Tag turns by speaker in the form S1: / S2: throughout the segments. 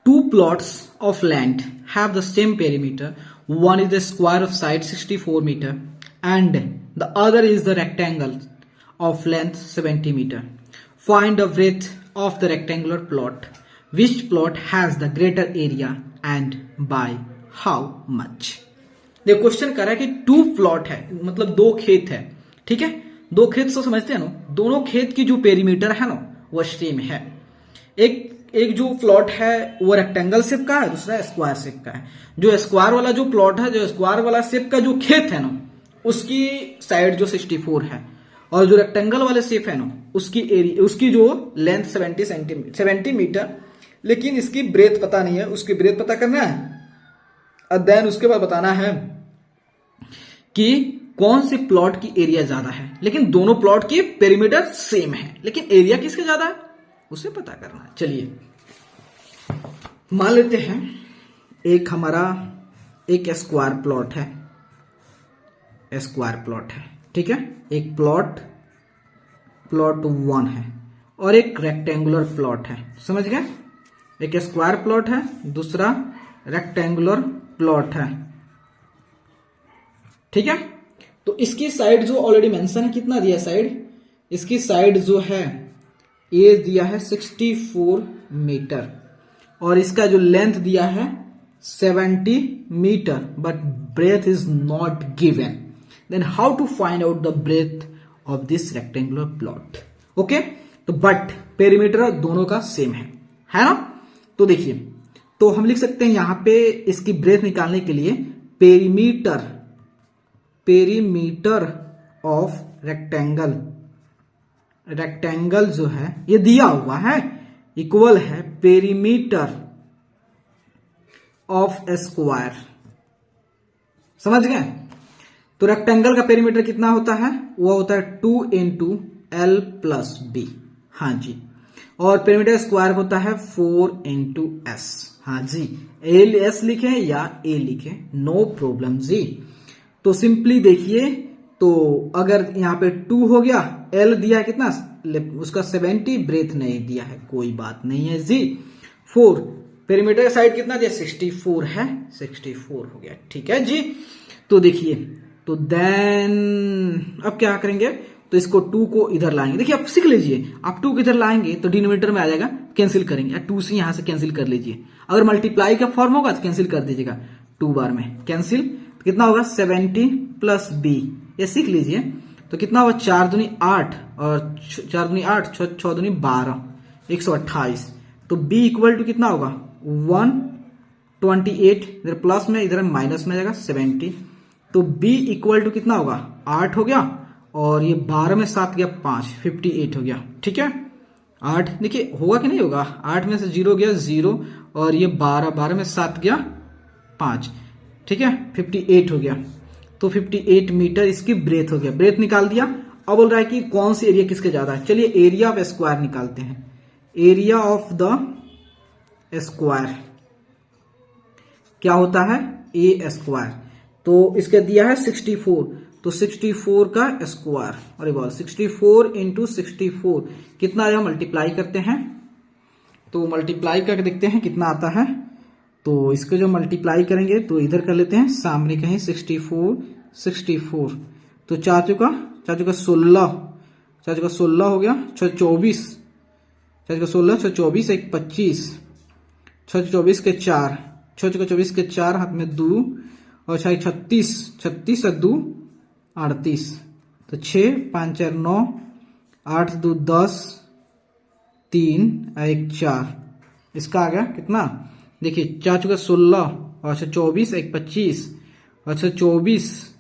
S1: two plots of land have the same perimeter. One is the square of side 64 meter and the other is the rectangle of length 70 meter. Find the breadth of the rectangular plot. Which plot has the greater area and by how much? देखो question कर रहा है कि to plot है, मतलब दो खेत है, ठीक है। दो खेत तो समझते हैं ना, दोनों खेत की जो पेरीमीटर है ना वो सेम है। एक जो प्लॉट है वो रेक्टेंगल शेप का है, दूसरा स्क्वायर शेप का है। जो स्क्वायर वाला जो प्लॉट है, जो स्क्वायर वाला शेप का जो खेत है ना उसकी साइड जो 64 है और जो रेक्टेंगल वाले शेप है ना उसकी जो लेंथ 70 मीटर, लेकिन इसकी ब्रेथ पता नहीं है, उसकी ब्रेथ पता करना है और देन उसके बाद बताना है कि कौन सी प्लॉट की एरिया ज्यादा है। लेकिन दोनों प्लॉट की पेरीमीटर सेम है, लेकिन एरिया किसका ज्यादा है उसे पता करना है। चलिए मान लेते हैं एक हमारा एक स्क्वायर प्लॉट है, ठीक है। एक प्लॉट 1 है और एक रेक्टेंगुलर प्लॉट है, समझ गए। एक स्क्वायर प्लॉट है, दूसरा रेक्टेंगुलर प्लॉट है, ठीक है। तो इसकी साइड जो ऑलरेडी मेंशन है, कितना दिया साइड, इसकी साइड जो है ये दिया है 64 मीटर और इसका जो लेंथ दिया है 70 metre, but breadth is not given. Then how to find out the breadth of this rectangular plot. Okay, तो बट पेरीमीटर दोनों का सेम है ना। तो देखिए, तो हम लिख सकते हैं यहां पे इसकी ब्रेथ निकालने के लिए पेरीमीटर ऑफ रेक्टेंगल जो है ये दिया हुआ है, इक्वल है पेरीमीटर ऑफ स्क्वायर, समझ गए। तो रेक्टेंगल का पेरीमीटर कितना होता है, वो होता है 2 into L plus B, हाँ जी। और पेरीमीटर स्क्वायर होता है 4 into S, हाँ जी। LS लिखे या A लिखे, नो प्रॉब्लम जी। तो सिंपली देखिए, तो अगर यहां पे 2 हो गया, L दिया है कितना, उसका 70, ब्रेथ नहीं दिया है, कोई बात नहीं है जी। 4 पेरीमीटर साइड कितना दिया, 64 है, 64 हो गया, ठीक है जी। तो देखिए, तो देन अब क्या करेंगे, तो इसको 2 को इधर लाएंगे। देखिए आप सीख लीजिए, आप 2 को इधर लाएंगे तो डिनोमिनेटर में आ जाएगा, कैंसिल करेंगे, 2 से यहां से कैंसिल कर लीजिए। अगर मल्टीप्लाई का फॉर्म होगा तो कैंसिल कर दीजिएगा, 2 बार में कैंसिल, तो कितना होगा 70 प्लस B, ये सीख लीजिए। तो कितना होगा, 4 दूनी 8 और 4 दूनी 8, 6 दूनी 12, 128। तो B इक्वल टू कितना होगा 128, इधर प्लस में इधर माइनस में आ जाएगा 70। तो B इक्वल टू कितना होगा 8 हो गया और ये 12 में 7 गया 5, 58 हो गया, ठीक है। 8 देखिए होगा कि नहीं होगा, 8 में से 0 गया 0 और ये 12 में 7 गया 5, ठीक है, 58 हो गया। तो 58 मीटर इसकी ब्रेथ हो गया, ब्रेथ निकाल दिया। अब बोल रहा है कि कौन सी एरिया किसके ज्यादा है। चलिए एरिया ऑफ स्क्वायर निकालते हैं। एरिया ऑफ द स्क्वायर क्या होता है, ए स्क्वायर। तो इसके दिया है 64, तो 64 का स्क्वायर, अरे बोल 64 इंटू 64 कितना आया, मल्टीप्लाई करते हैं। तो मल्टीप्लाई करके देखते हैं कितना आता है। तो इसको जो मल्टीप्लाई करेंगे तो इधर कर लेते हैं, सामने कहीं 64, तो 4 चुका 16, 4 चुका 16 हो गया, 6 24, 4 चुका 16, 6 24, 1 25, 6 24 के 4, 6 चुका 24 के 4, हाथ में 2 और 6 36, 36 और 2 38, तो 6 5 4 9, 8 2 10, 3 1 4, इसका आ गया कितना, देखिए 4 चुका 16 और 6 24, 1 25 और 6 24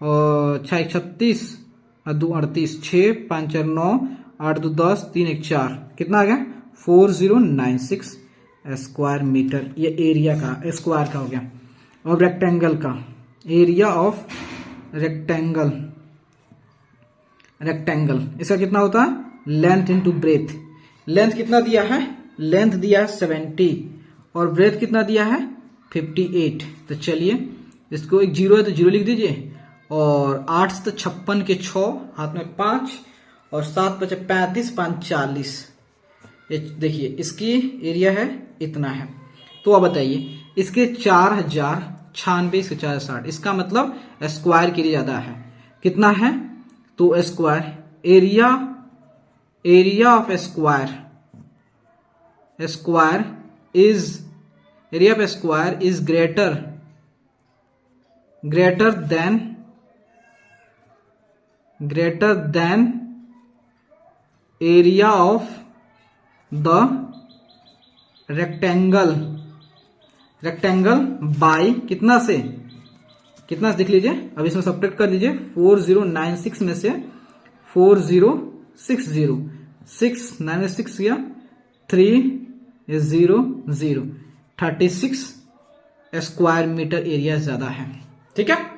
S1: और 6 36 और 2 38, 6 5 4 9, 8 2 10, 3 1 4, कितना आ गया 4096 स्क्वायर मीटर। ये एरिया का स्क्वायर का हो गया। और रेक्टेंगल का एरिया ऑफ रेक्टेंगल इसका कितना होता है, लेंथ इनटू ब्रेथ। लेंथ कितना दिया है, लेंथ दिया है 70 और ब्रेथ कितना दिया है 58। तो चलिए इसको एक 0 है तो 0 लिख दीजिए, और 8 से तो 56 के 6, हाथ में 5 और 7 बचे 35, 5 40। ये देखिए इसकी एरिया है इतना है। तो अब बताइए इसके 4096, इसके 460, इसका मतलब स्क्वायर के लिए ज्यादा है। कितना है? तो square area of square is greater than area of the rectangle by कितना से लिख लीजिए, अब इसमें सब्ट्रैक्ट कर दीजिए। 4096 में से 4060, 696 गया, 300, 36 स्क्वायर मीटर एरिया ज्यादा है। ठीक है।